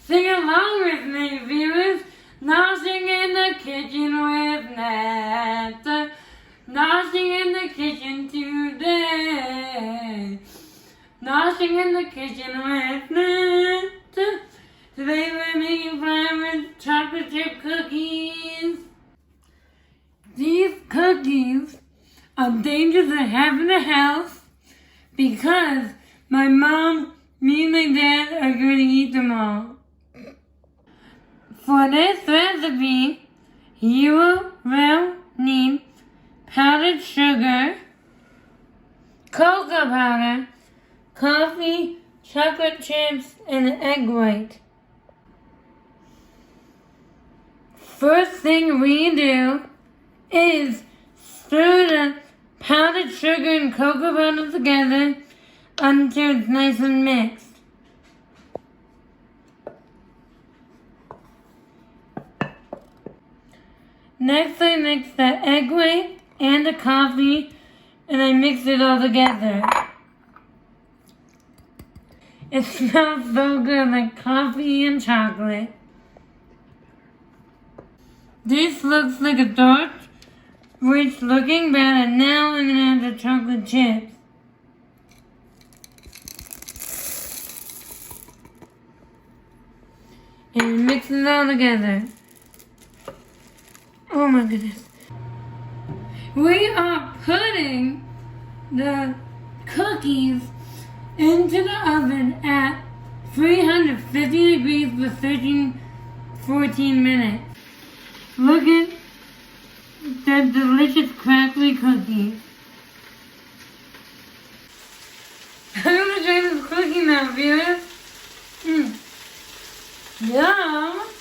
Sing along with me, viewers. Noshing in the kitchen with Netta. Noshing in the kitchen today. Noshing in the kitchen with Netta. Today we're making fun with chocolate chip cookies. These cookies are dangerous to have in the house because my mom, me and my dad are going to eat them all. For this recipe, you will need powdered sugar, cocoa powder, coffee, chocolate chips, and an egg white. First thing we do is stir the powdered sugar and cocoa powder together until it's nice and mixed. Next I mix the egg white and the coffee and I mix it all together. It smells so good, like coffee and chocolate. This looks like a dark, rich looking batter. Now I'm going to add the chocolate chips. And mix it all together. Oh my goodness. We are putting the cookies into the oven at 350 degrees for 14 minutes. Look at the delicious crackly cookies. I'm gonna try this cookie now, viewers. Yum!